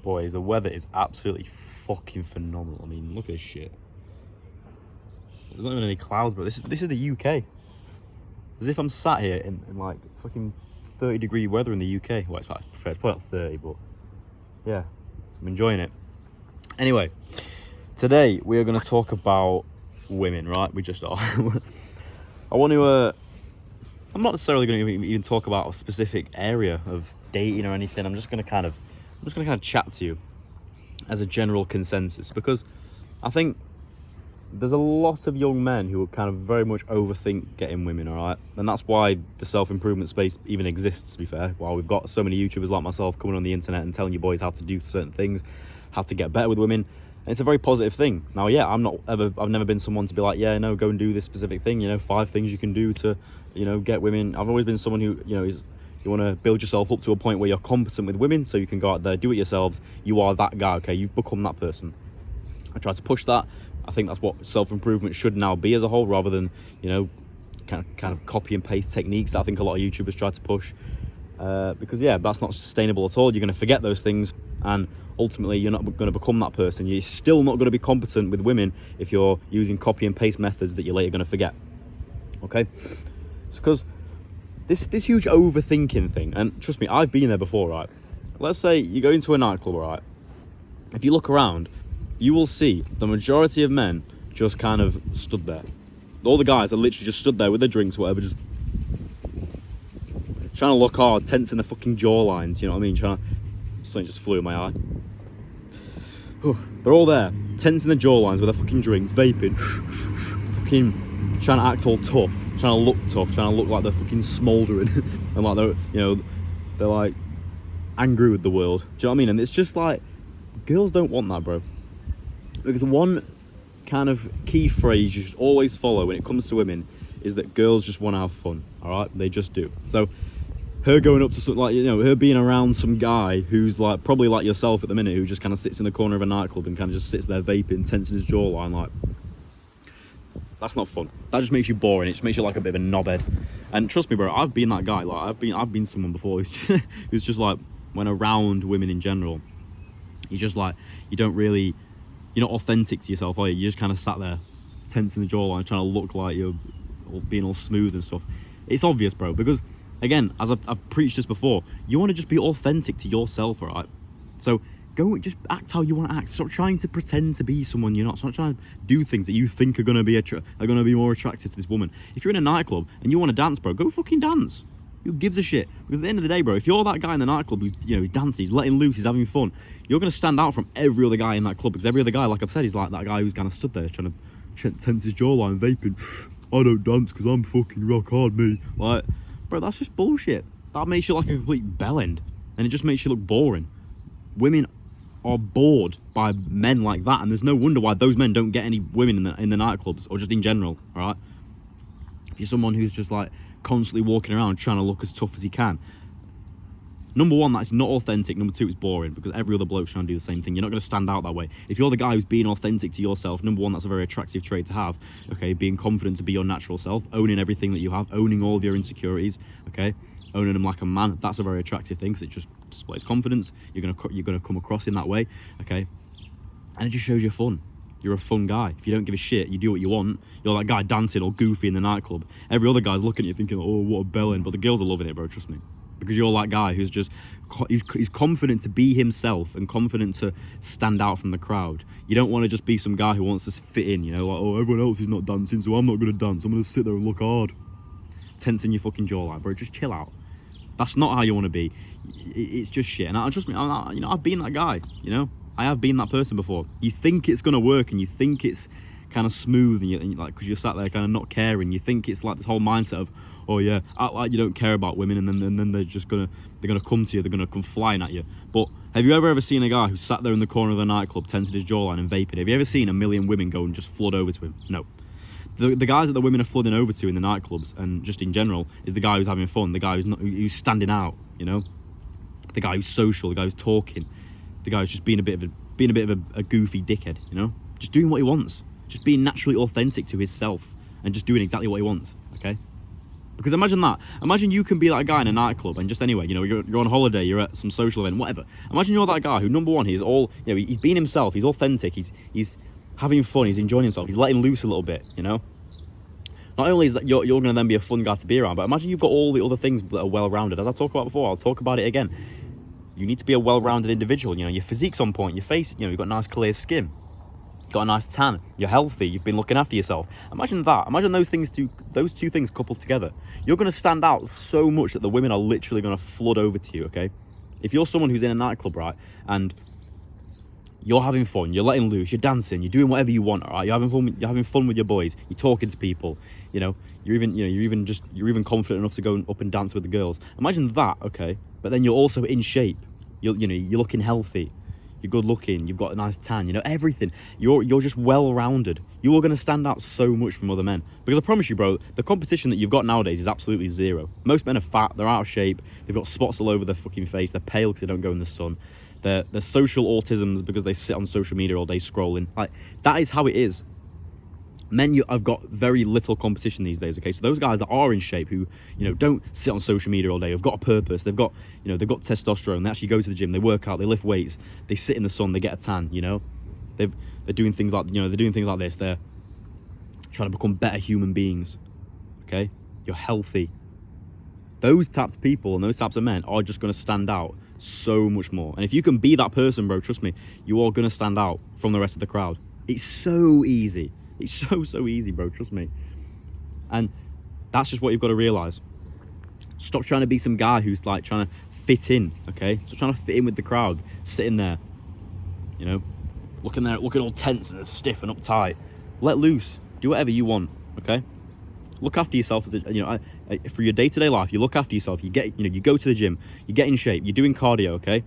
Boys, the weather is absolutely fucking phenomenal. I mean, look at this shit. There's not even any clouds, bro. This is the UK. As if I'm sat here in like fucking 30-degree weather in the UK. Well, it's probably not 30, but yeah, I'm enjoying it. Anyway, today we are going to talk about women, right? We just are. I want to. I'm not necessarily going to even talk about a specific area of dating or anything. I'm just going to kind of chat to you as a general consensus, because I think there's a lot of young men who kind of very much overthink getting women, all right? And that's why the self-improvement space even exists, to be fair. While we've got so many YouTubers like myself coming on the internet and telling you boys how to do certain things, how to get better with women. And it's a very positive thing. Now, yeah, I've never been someone to be like, yeah, no, go and do this specific thing, 5 things you can do to, get women. I've always been someone who, you want to build yourself up to a point where you're competent with women, so you can go out there, do it yourselves. You are that guy, okay? You've become that person. I try to push that. I think that's what self-improvement should now be as a whole, rather than, kind of copy and paste techniques that I think a lot of YouTubers try to push. Because, yeah, that's not sustainable at all. You're going to forget those things, and ultimately you're not going to become that person. You're still not going to be competent with women if you're using copy and paste methods that you're later going to forget. Okay? It's because this huge overthinking thing, and trust me, I've been there before, right? Let's say you go into a nightclub, right? If you look around, you will see the majority of men just kind of stood there. All the guys are literally just stood there with their drinks, whatever, just trying to look hard, tensing their fucking jawlines, you know what I mean? Something just flew in my eye. They're all there, tensing their jawlines with their fucking drinks, vaping, fucking trying to act all tough, trying to look tough, trying to look like they're fucking smouldering, and like they're like angry with the world. Do you know what I mean? And it's just like, girls don't want that, bro. Because one kind of key phrase you should always follow when it comes to women is that girls just want to have fun, all right? They just do. So her going up to some, her being around some guy who's like probably like yourself at the minute, who just kind of sits in the corner of a nightclub and kind of just sits there vaping, tensing his jawline, like, that's not fun. That just makes you boring. It just makes you like a bit of a knobhead. And trust me, bro, I've been that guy. Like I've been someone before who's just like, when around women in general, you just like, you're not authentic to yourself, are you? You just kind of sat there, tensing the jawline, trying to look like you're being all smooth and stuff. It's obvious, bro, because, again, as I've preached this before, you want to just be authentic to yourself, all right? So go, just act how you want to act. Stop trying to pretend to be someone you're not. Stop trying to do things that you think are going to be more attractive to this woman. If you're in a nightclub and you want to dance, bro, go fucking dance. Who gives a shit? Because at the end of the day, bro, if you're that guy in the nightclub who's, he's dancing, he's letting loose, he's having fun, you're going to stand out from every other guy in that club, because every other guy, like I've said, is like that guy who's kind of stood there trying to tense his jawline, vaping. I don't dance because I'm fucking rock hard, me. Like, bro, that's just bullshit. That makes you like a complete bellend, and it just makes you look boring. Women are bored by men like that, and there's no wonder why those men don't get any women in the nightclubs, or just in general, all right? If you're someone who's just like constantly walking around trying to look as tough as he can, number one, that's not authentic. Number two, it's boring, because every other bloke's trying to do the same thing. You're not going to stand out that way. If you're the guy who's being authentic to yourself, number one, that's a very attractive trait to have, okay? Being confident to be your natural self, owning everything that you have, owning all of your insecurities, okay? Owning them like a man, that's a very attractive thing, because it just displays confidence. You're gonna come across in that way, okay? And it just shows you're fun. You're a fun guy. If you don't give a shit, you do what you want. You're that guy dancing all goofy in the nightclub. Every other guy's looking at you thinking, oh, what a bellend. But the girls are loving it, bro, trust me. Because you're that guy who's just, he's confident to be himself and confident to stand out from the crowd. You don't want to just be some guy who wants to fit in, like, oh, everyone else is not dancing, so I'm not going to dance. I'm going to sit there and look hard. Tensing your fucking jawline, bro. Just chill out. That's not how you want to be. It's just shit. And trust me, I've been that guy, I have been that person before. You think it's going to work, and you think it's kind of smooth, and you like, because you're sat there kind of not caring. You think it's like this whole mindset of, oh yeah, act like you don't care about women, and then they're gonna come to you, they're gonna come flying at you. But have you ever seen a guy who sat there in the corner of the nightclub, tensing his jawline and vaping? Have you ever seen a million women go and just flood over to him? No. The guys that the women are flooding over to in the nightclubs, and just in general, is the guy who's having fun, the guy who's standing out, the guy who's social, the guy who's talking, the guy who's just being a bit of a goofy dickhead, just doing what he wants, just being naturally authentic to himself, and just doing exactly what he wants, okay? Because imagine that. Imagine you can be that guy in a nightclub and just anyway, you know, you're on holiday, you're at some social event, whatever. Imagine you're that guy who, number one, he's all, you know, he's being himself, he's authentic, he's having fun, he's enjoying himself, he's letting loose a little bit, you know. Not only is that you're going to then be a fun guy to be around, but imagine you've got all the other things that are well-rounded. As I talked about before, I'll talk about it again. You need to be a well-rounded individual. You know, your physique's on point, your face, you know, you've got nice clear skin, you've got a nice tan, you're healthy, you've been looking after yourself. Imagine that. Imagine those two things coupled together. You're going to stand out so much that the women are literally going to flood over to you, okay? If you're someone who's in a nightclub, right, and you're having fun, you're letting loose, you're dancing, you're doing whatever you want, all right? You're having fun with your boys, you're talking to people, you know, you're even confident enough to go up and dance with the girls. Imagine that, okay? But then you're also in shape. You're looking healthy, you're good looking, you've got a nice tan, you know, everything. You're just well-rounded. You are going to stand out so much from other men. Because I promise you, bro, the competition that you've got nowadays is absolutely zero. Most men are fat, they're out of shape, they've got spots all over their fucking face, they're pale because they don't go in the sun. They're social autisms because they sit on social media all day scrolling. Like, that is how it is. Men have got very little competition these days, okay? So those guys that are in shape, who, you know, don't sit on social media all day, have got a purpose, they've got testosterone, they actually go to the gym, they work out, they lift weights, they sit in the sun, they get a tan, you know? They're doing things like, you know, they're doing things like this. They're trying to become better human beings, okay? You're healthy. Those types of people and those types of men are just going to stand out so much more. And if you can be that person, bro, trust me, you are going to stand out from the rest of the crowd. It's so easy. It's so easy, bro, trust me. And that's just what you've got to realise. Stop trying to be some guy who's like trying to fit in, okay? Stop trying to fit in with the crowd, sitting there, you know, looking all tense and stiff and uptight. Let loose. Do whatever you want, okay? Look after yourself, as a, you know, for your day-to-day life. You look after yourself. You go to the gym. You get in shape. You're doing cardio, okay?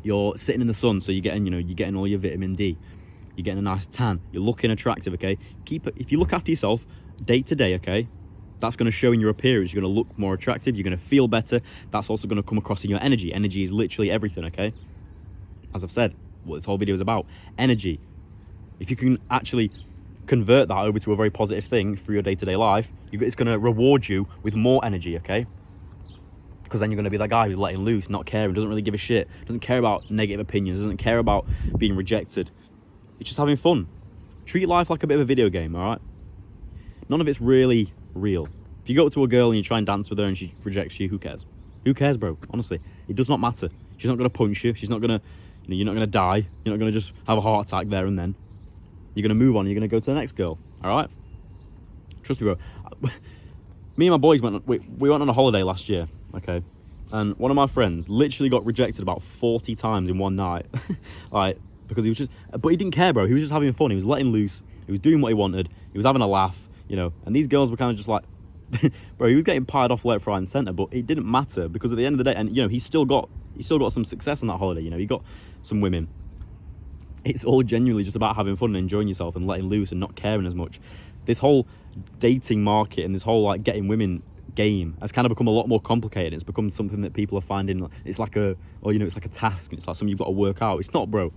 You're sitting in the sun, so you're getting all your vitamin D. You're getting a nice tan. You're looking attractive, okay? If you look after yourself day to day, okay, that's going to show in your appearance. You're going to look more attractive. You're going to feel better. That's also going to come across in your energy. Energy is literally everything, okay? As I've said, what this whole video is about, energy. If you can actually convert that over to a very positive thing for your day-to-day life, it's going to reward you with more energy, okay? Because then you're going to be that guy who's letting loose, not caring, doesn't really give a shit, doesn't care about negative opinions, doesn't care about being rejected. It's just having fun. Treat life like a bit of a video game, all right? None of it's really real. If you go up to a girl and you try and dance with her and she rejects you, who cares? Who cares, bro? Honestly, it does not matter. She's not going to punch you. She's not going to, you're not going to die. You're not going to just have a heart attack there and then. You're going to move on. You're going to go to the next girl, all right? Trust me, bro. Me and my boys we went on a holiday last year, okay? And one of my friends literally got rejected about 40 times in one night. Like, because he was just, but he didn't care, bro. He was just having fun. He was letting loose. He was doing what he wanted. He was having a laugh, you know. And these girls were kind of just like, bro, he was getting pied off left, right, and centre. But it didn't matter because at the end of the day, and you know, he still got some success on that holiday. You know, he got some women. It's all genuinely just about having fun and enjoying yourself and letting loose and not caring as much. This whole dating market and this whole like getting women game has kind of become a lot more complicated. It's become something that people are finding it's like a task, and it's like something you've got to work out. It's not, bro.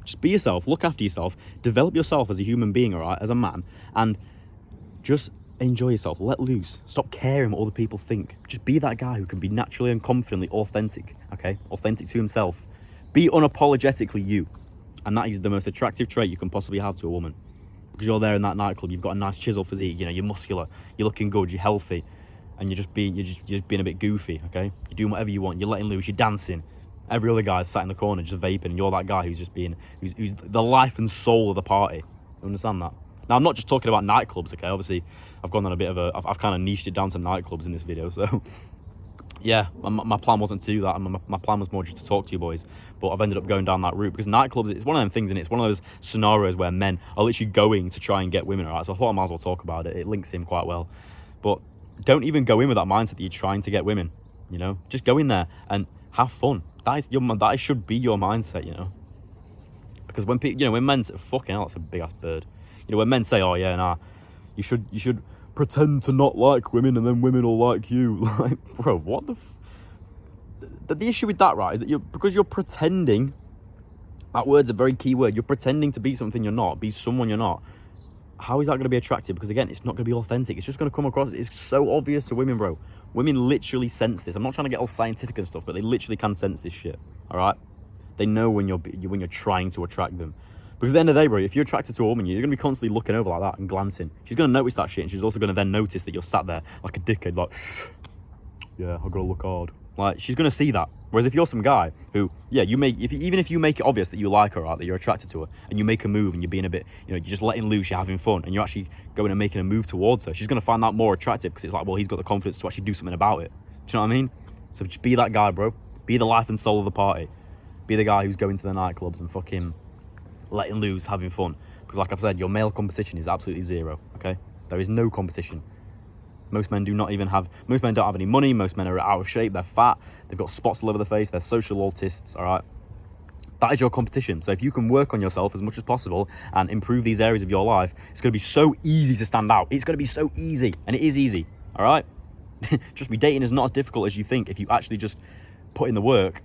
Just be yourself, look after yourself, develop yourself as a human being, all right, as a man, and just enjoy yourself, let loose, stop caring what other people think. Just be that guy who can be naturally and confidently authentic, okay, authentic to himself. Be unapologetically you, and that is the most attractive trait you can possibly have to a woman, because you're there in that nightclub, you've got a nice chisel physique, you know, you're muscular, you're looking good, you're healthy, and you're just being a bit goofy, okay, you're doing whatever you want, you're letting loose, you're dancing. Every other guy's sat in the corner just vaping, and you're that guy who's the life and soul of the party. You understand that? Now, I'm not just talking about nightclubs, okay? Obviously, I've gone on a bit of I've kind of niched it down to nightclubs in this video, so yeah, my plan wasn't to do that. My plan was more just to talk to you boys, but I've ended up going down that route because nightclubs, it's one of them things, and it's one of those scenarios where men are literally going to try and get women, all right? So I thought I might as well talk about it. It links in quite well. But don't even go in with that mindset that you're trying to get women, you know? Just go in there and have fun. That should be your mindset, you know. Because when people, you know, when men say, fucking hell, that's a big ass bird. You know, when men say, oh yeah, nah, you should pretend to not like women and then women will like you. Like, bro, what the issue with that, right, is that because you're pretending. That word's a very key word. You're pretending to be something you're not, be someone you're not. how is that going to be attractive? Because again, it's not going to be authentic. It's just going to come across, it's so obvious to women, bro. Women literally sense this. I'm not trying to get all scientific and stuff, but they literally can sense this shit, all right? They know when you're trying to attract them. Because at the end of the day, bro, if you're attracted to a woman, you're going to be constantly looking over like that and glancing. She's going to notice that shit, and she's also going to then notice that you're sat there like a dickhead, like, yeah, I've got to look hard. Like, she's going to see that. Whereas if you're some guy who, yeah, even if you make it obvious that you like her, right, that you're attracted to her, and you make a move and you're being a bit, you know, you're just letting loose, you're having fun, and you're actually going and making a move towards her, she's going to find that more attractive because it's like, well, he's got the confidence to actually do something about it. Do you know what I mean? So just be that guy, bro. Be the life and soul of the party. Be the guy who's going to the nightclubs and fucking letting loose, having fun. Because like I've said, your male competition is absolutely zero, okay? There is no competition. Most men don't have any money. Most men are out of shape. They're fat. They've got spots all over the face. They're social autists, all right? That is your competition. So if you can work on yourself as much as possible and improve these areas of your life, it's going to be so easy to stand out. It's going to be so easy. And it is easy, all right? Trust me, dating is not as difficult as you think if you actually just put in the work,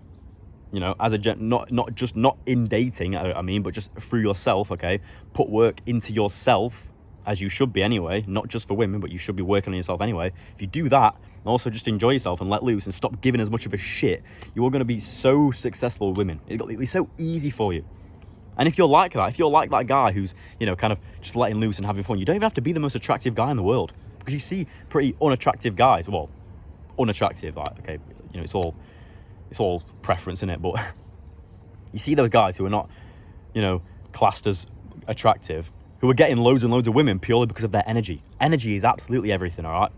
you know, as a not in dating, I mean, but just through yourself, okay? Put work into yourself, as you should be anyway, not just for women, but you should be working on yourself anyway. If you do that, and also just enjoy yourself and let loose and stop giving as much of a shit, you are going to be so successful with women. It'll be so easy for you. And if you're like that, if you're like that guy who's, you know, kind of just letting loose and having fun, you don't even have to be the most attractive guy in the world. Because you see pretty unattractive guys. Well, unattractive, like, okay, you know, it's all preference, innit? But you see those guys who are not, you know, classed as attractive, who are getting loads and loads of women purely because of their energy. Energy is absolutely everything, all right?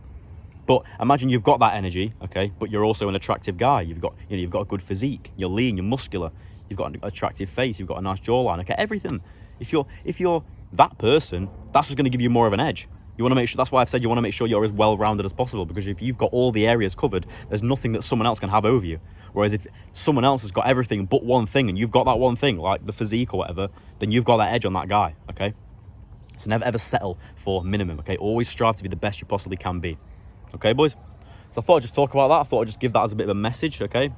But imagine you've got that energy, okay, but you're also an attractive guy. You've got a good physique. You're lean, you're muscular. You've got an attractive face. You've got a nice jawline, okay? Everything. If you're that person, that's just going to give you more of an edge. You want to make sure, that's why I've said you want to make sure you're as well-rounded as possible, because if you've got all the areas covered, there's nothing that someone else can have over you. Whereas if someone else has got everything but one thing, and you've got that one thing, like the physique or whatever, then you've got that edge on that guy, okay? So never ever settle for minimum, okay? Always strive to be the best you possibly can be. Okay, boys? So I thought I'd just talk about that. I thought I'd just give that as a bit of a message, okay?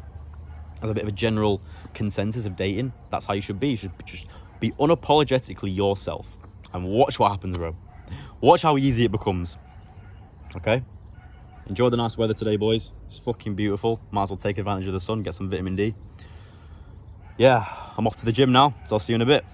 As a bit of a general consensus of dating. That's how you should be. You should just be unapologetically yourself. And watch what happens, bro. Watch how easy it becomes. Okay? Enjoy the nice weather today, boys. It's fucking beautiful. Might as well take advantage of the sun, get some vitamin D. Yeah, I'm off to the gym now, so I'll see you in a bit.